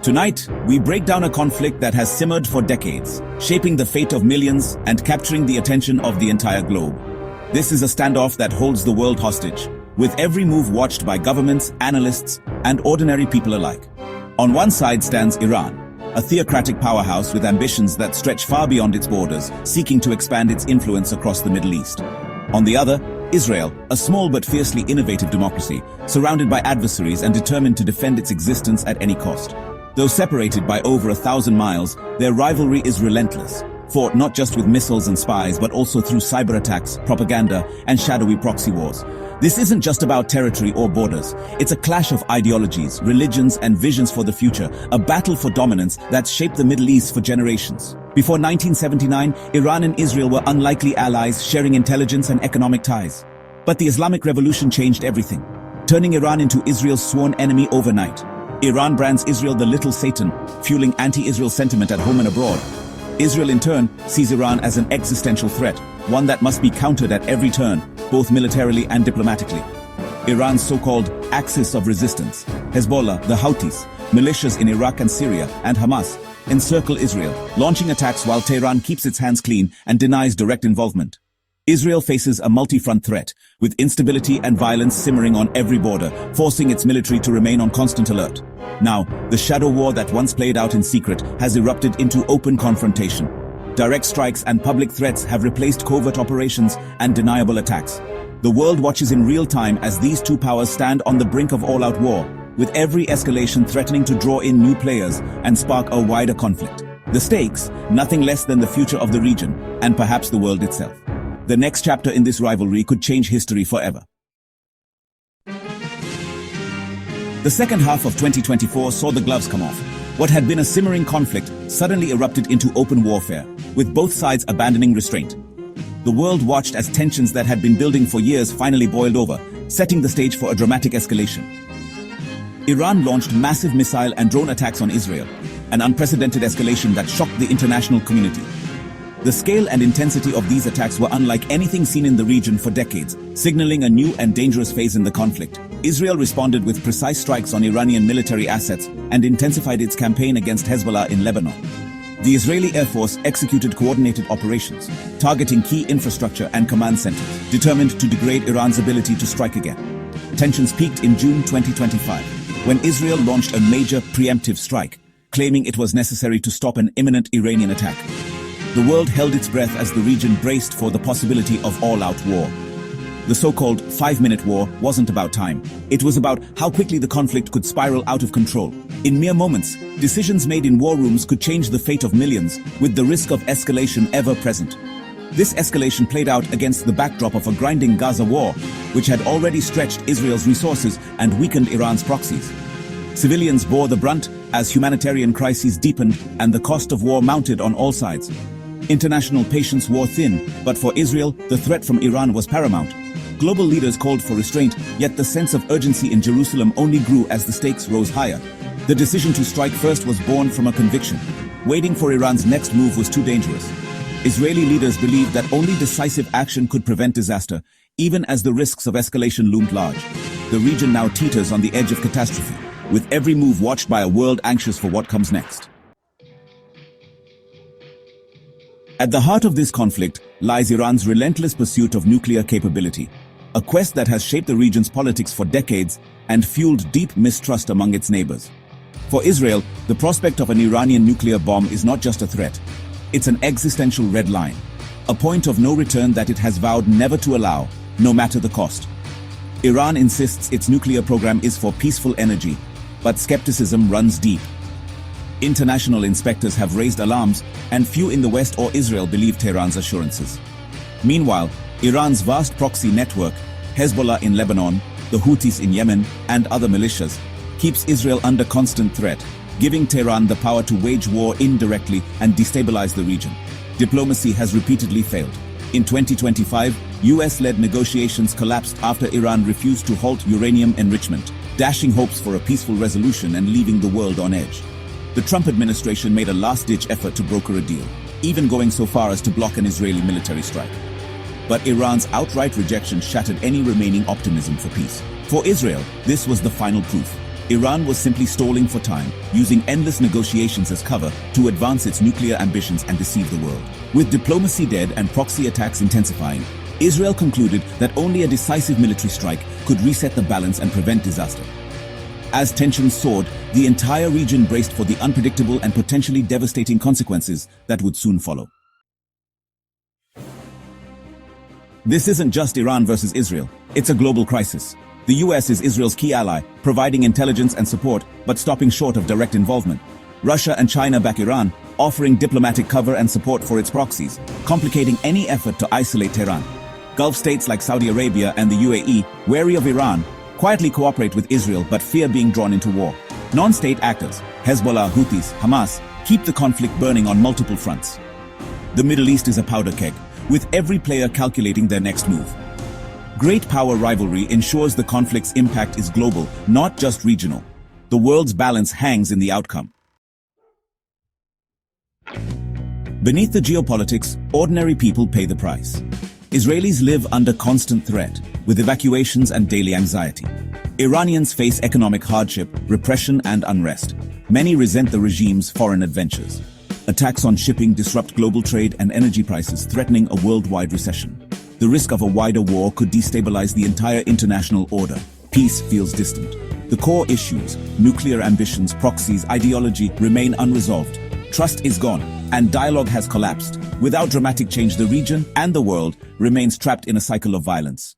Tonight, we break down a conflict that has simmered for decades, shaping the fate of millions and capturing the attention of the entire globe. This is a standoff that holds the world hostage, with every move watched by governments, analysts, and ordinary people alike. On one side stands Iran, a theocratic powerhouse with ambitions that stretch far beyond its borders, seeking to expand its influence across the Middle East. On the other, Israel, a small but fiercely innovative democracy, surrounded by adversaries and determined to defend its existence at any cost. Though separated by over 1,000 miles, their rivalry is relentless, fought not just with missiles and spies, but also through cyber attacks, propaganda, and shadowy proxy wars. This isn't just about territory or borders. It's a clash of ideologies, religions, and visions for the future, a battle for dominance that's shaped the Middle East for generations. Before 1979, Iran and Israel were unlikely allies, sharing intelligence and economic ties. But the Islamic Revolution changed everything, turning Iran into Israel's sworn enemy overnight. Iran brands Israel the little Satan, fueling anti-Israel sentiment at home and abroad. Israel, in turn, sees Iran as an existential threat, one that must be countered at every turn, both militarily and diplomatically. Iran's so-called axis of resistance, Hezbollah, the Houthis, militias in Iraq and Syria, and Hamas, encircle Israel, launching attacks while Tehran keeps its hands clean and denies direct involvement. Israel faces a multi-front threat, with instability and violence simmering on every border, forcing its military to remain on constant alert. Now, the shadow war that once played out in secret has erupted into open confrontation. Direct strikes and public threats have replaced covert operations and deniable attacks. The world watches in real time as these two powers stand on the brink of all-out war, with every escalation threatening to draw in new players and spark a wider conflict. The stakes, nothing less than the future of the region, and perhaps the world itself. The next chapter in this rivalry could change history forever. The second half of 2024 saw the gloves come off. What had been a simmering conflict suddenly erupted into open warfare, with both sides abandoning restraint. The world watched as tensions that had been building for years finally boiled over, setting the stage for a dramatic escalation. Iran launched massive missile and drone attacks on Israel, an unprecedented escalation that shocked the international community. The scale and intensity of these attacks were unlike anything seen in the region for decades, signaling a new and dangerous phase in the conflict. Israel responded with precise strikes on Iranian military assets and intensified its campaign against Hezbollah in Lebanon. The Israeli Air Force executed coordinated operations, targeting key infrastructure and command centers, determined to degrade Iran's ability to strike again. Tensions peaked in June 2025, when Israel launched a major preemptive strike, claiming it was necessary to stop an imminent Iranian attack. The world held its breath as the region braced for the possibility of all-out war. The so-called 5-minute war wasn't about time. It was about how quickly the conflict could spiral out of control. In mere moments, decisions made in war rooms could change the fate of millions, with the risk of escalation ever present. This escalation played out against the backdrop of a grinding Gaza war, which had already stretched Israel's resources and weakened Iran's proxies. Civilians bore the brunt as humanitarian crises deepened and the cost of war mounted on all sides. International patience wore thin, but for Israel, the threat from Iran was paramount. Global leaders called for restraint, yet the sense of urgency in Jerusalem only grew as the stakes rose higher. The decision to strike first was born from a conviction. Waiting for Iran's next move was too dangerous. Israeli leaders believed that only decisive action could prevent disaster, even as the risks of escalation loomed large. The region now teeters on the edge of catastrophe, with every move watched by a world anxious for what comes next. At the heart of this conflict lies Iran's relentless pursuit of nuclear capability, a quest that has shaped the region's politics for decades and fueled deep mistrust among its neighbors. For Israel, the prospect of an Iranian nuclear bomb is not just a threat, it's an existential red line, a point of no return that it has vowed never to allow, no matter the cost. Iran insists its nuclear program is for peaceful energy, but skepticism runs deep. International inspectors have raised alarms, and few in the West or Israel believe Tehran's assurances. Meanwhile, Iran's vast proxy network, Hezbollah in Lebanon, the Houthis in Yemen, and other militias, keeps Israel under constant threat, giving Tehran the power to wage war indirectly and destabilize the region. Diplomacy has repeatedly failed. In 2025, US-led negotiations collapsed after Iran refused to halt uranium enrichment, dashing hopes for a peaceful resolution and leaving the world on edge. The Trump administration made a last-ditch effort to broker a deal, even going so far as to block an Israeli military strike. But Iran's outright rejection shattered any remaining optimism for peace. For Israel, this was the final proof. Iran was simply stalling for time, using endless negotiations as cover to advance its nuclear ambitions and deceive the world. With diplomacy dead and proxy attacks intensifying, Israel concluded that only a decisive military strike could reset the balance and prevent disaster. As tensions soared, the entire region braced for the unpredictable and potentially devastating consequences that would soon follow. This isn't just Iran versus Israel, it's a global crisis. The US is Israel's key ally, providing intelligence and support, but stopping short of direct involvement. Russia and China back Iran, offering diplomatic cover and support for its proxies, complicating any effort to isolate Tehran. Gulf states like Saudi Arabia and the UAE, wary of Iran, quietly cooperate with Israel but fear being drawn into war. Non-state actors, Hezbollah, Houthis, Hamas, keep the conflict burning on multiple fronts. The Middle East is a powder keg, with every player calculating their next move. Great power rivalry ensures the conflict's impact is global, not just regional. The world's balance hangs in the outcome. Beneath the geopolitics, ordinary people pay the price. Israelis live under constant threat, with evacuations and daily anxiety. Iranians face economic hardship, repression, and unrest. Many resent the regime's foreign adventures. Attacks on shipping disrupt global trade and energy prices, threatening a worldwide recession. The risk of a wider war could destabilize the entire international order. Peace feels distant. The core issues, nuclear ambitions, proxies, ideology, remain unresolved. Trust is gone, and dialogue has collapsed. Without dramatic change, the region and the world remains trapped in a cycle of violence.